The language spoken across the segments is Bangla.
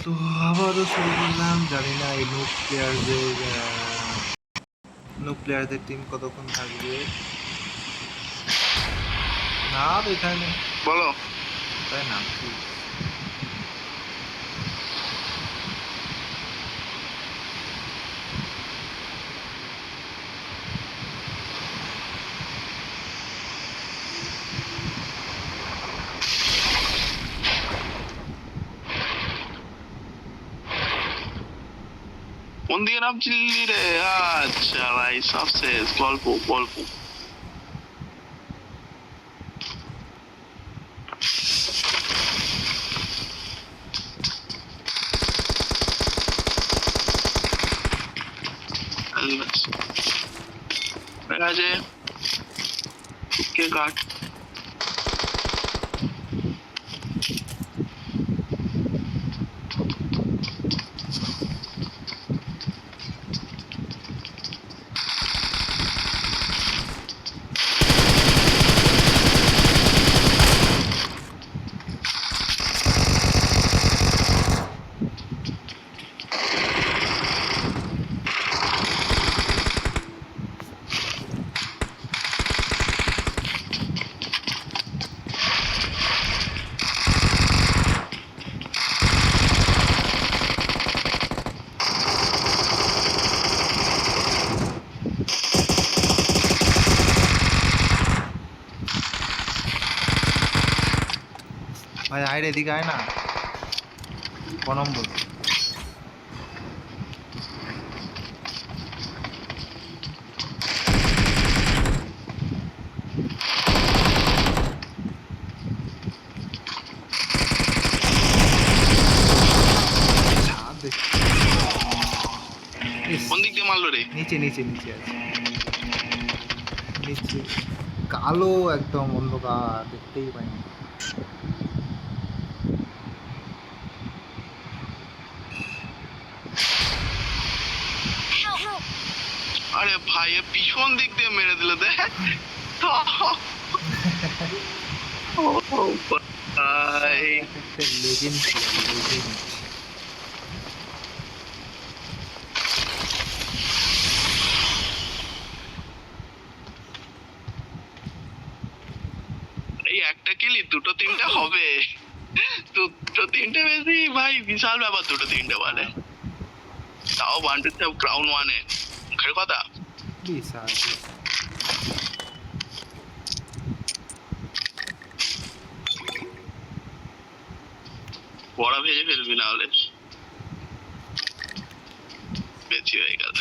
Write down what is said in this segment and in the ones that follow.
তো আবারও শুরু করলাম, জানি না এই প্লেয়ারদের টিম কতক্ষণ থাকবে। না তো এখানে বলো তাই না কোন দিকে নামছিলি রে? আচ্ছা ভাই, সব শেষ। গল্প গল্প ঠিক আছে, কে কাট। ভাই? আয় রে, এদিকে আয় না। ক নম্বর? কোন দিক দিয়ে মারলো রে? নিচে নিচে নিচে আছে, নিচে কালো একদম অন্ধকার, দেখতেই পাইনি। আরে ভাই, পিছন দিক দিয়ে মেরে দিল। দেখ ভাই, একটা লেজেন্ড লেজেন্ড। এই একটা কিলি দুটো তিনটা হবে, দুটো তিনটে বেশি ভাই, বিশাল ব্যাপার। দুটো তিনটে মানে তাও বান্টুর সব ক্রাউন ওয়ানে, মুখের কথা। বিশাল বড়া ভেজে ফেলবি, না হলে বেশি হয়ে গেল।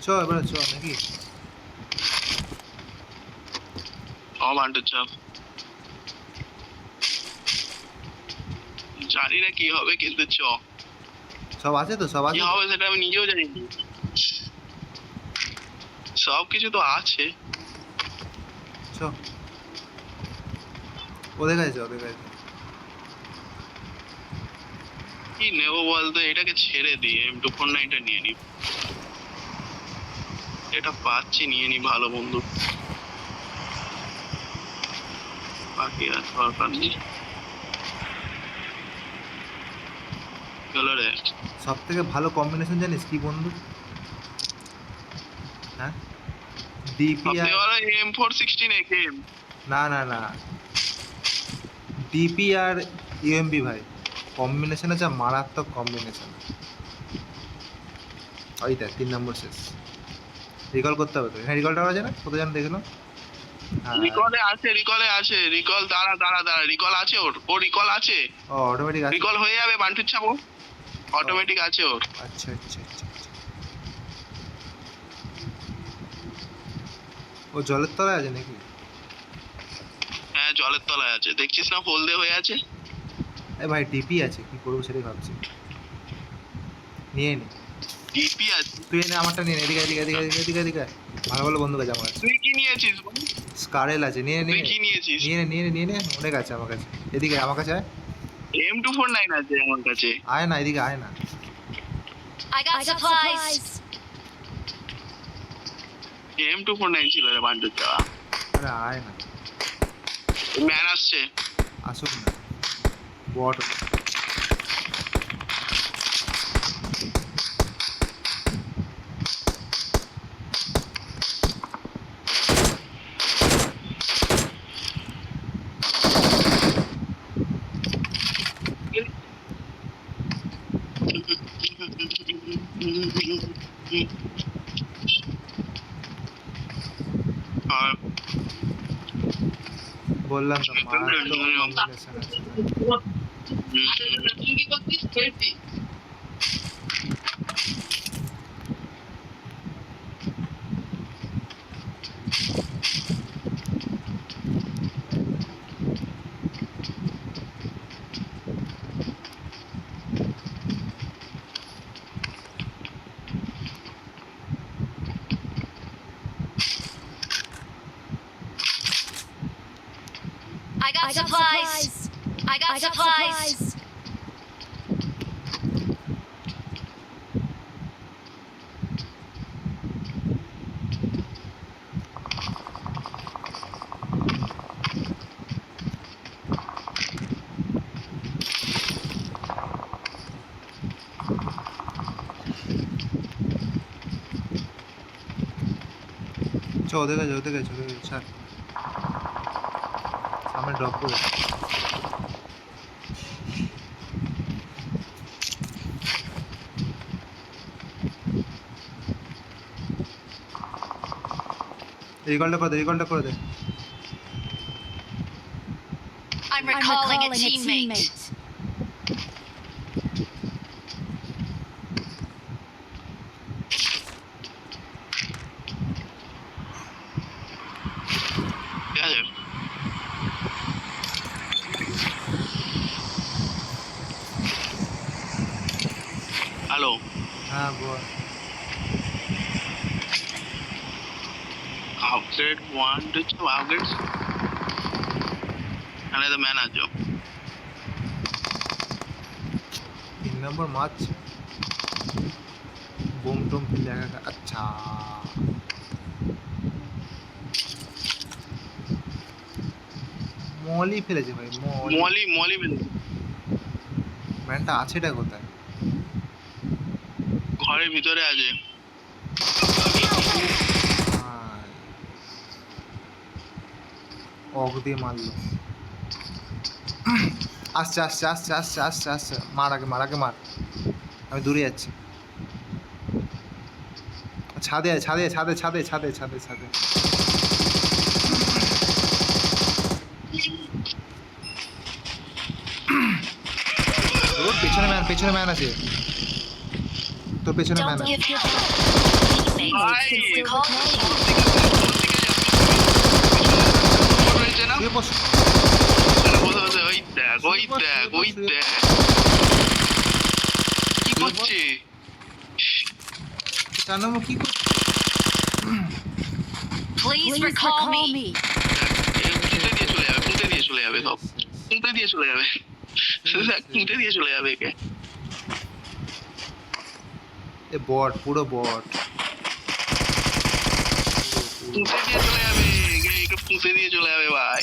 চ এবারে চ নাকি? বান্টুর চাপ জানি না কি হবে, কিন্তু সব আছে তো, সব কি আছে হবে সেটা আমি নিজেও জানি। সব কিছু তো আছে। চ। ওদের কাছে ওদের কাছে কি নেবো বলতো? এটাকে ছেড়ে দিয়ে M249টা নিয়ে নি। এটা পাচ্ছি, নিয়ে নি। ভালো বন্ধু, বাকি আর দরকার নেই। চলো রে। সব থেকে ভালো কম্বিনেশন জানিস কি বন্ধু? হ্যাঁ সব ডিপিআর থেকে ভালো M416 AKM। না না না ডিপিআর ইউএমপি ভাই কম্বিনেশন আছে মারাত্মক কম্বিনেশন। ওই দেখ 3 নম্বর শেষ। রিকল করতে হবে তো, হ্যাঁ রিকলটা করা যায় না, কত জন দেখলো? হ্যাঁ রিকলে আছে রিকল। দাঁড়া রিকল আছে ও রিকল আছে। ও অটোমেটিক আছে। রিকল হয়ে যাবে বান্টুর ছাপো, অটোমেটিক আছে ওর। আচ্ছা আচ্ছা আচ্ছা আচ্ছা। ও জলের তলায় আছে নাকি? হ্যাঁ জলের তলায় আছে, দেখছিস না হলদে হয়ে আছে। এই ভাই ডিপি আছে, কি করবো সেটাই ভাবছি। নিয়ে নে, ডিপি আছে। তুই এনে আমারটা নিয়ে নে, এদিকে এদিকে এদিকে এদিকে এদিকে এদিকে আয়। ভালো ভালো বন্ধু আছে আমার কাছে। তুই কি নিয়েছিস বল? স্কারেল আছে, নিয়ে নে তুই নিয়ে কি নিয়েছিস? নিয়ে নে নিয়ে নে নিয়ে নে, অনেক আছে আমার কাছে। এদিকে আয়, আমার কাছে আয়। M249 আছে আমার কাছে। আয় না এদিকে আয় না। I got supplies. M249 ছিল রে বান্টুর দেওয়া। আরে আয় না, ম্যান আসছে। আসুক না বট। আর বললাম তো মারাত্মক কম্বিনেশন আছে। I got supplies. I got supplies. চ ওদের কাছে ওদের কাছে ওদের কাছে ছাড়, সামনে ড্রপ করে। রিকলটা করে দে, রিকলটা করে দে। I'm recalling a teammate. ঠিক আছে হ্যালো। হ্যাঁ বল। Upgrade 1 to 2 upgrades. এখানে তো ম্যান আছে। 3 নম্বর মাছ বোম টোম ফেলে একা। আচ্ছা মলি ফেলেছে ভাই, মলি। মলি ম্যানটা আছেটা কোথায়? ঘরের ভিতরে আছে। অগ দিয়ে মারলো। আসছে আসছে আসছে আসছে আসছে আসছে, মার আগে মার আগে মার, আমি দূরে যাচ্ছি। ছাদে ছাদে ছাদে ছাদে ছাদে ছাদে ছাদে। তোর পেছনে ম্যান আছে, তোর পেছনে ম্যান Don't আছে। give your teammates can still call me. রয়েছে না তুই বস। বসে বসে ওই দেখ ওই দেখ ওই দেখ কি করছে। 4 নম্বর কি করছে? Please recall me. পুঁতে দিয়ে চলে যাবে সব, পুঁতে দিয়ে চলে যাবে, পুঁতে দিয়ে চলে যাবে একে। এ বট, পুরো বট। পুঁতে দিয়ে চলে যাবে একে, পুঁতে দিয়ে চলে যাবে ভাই।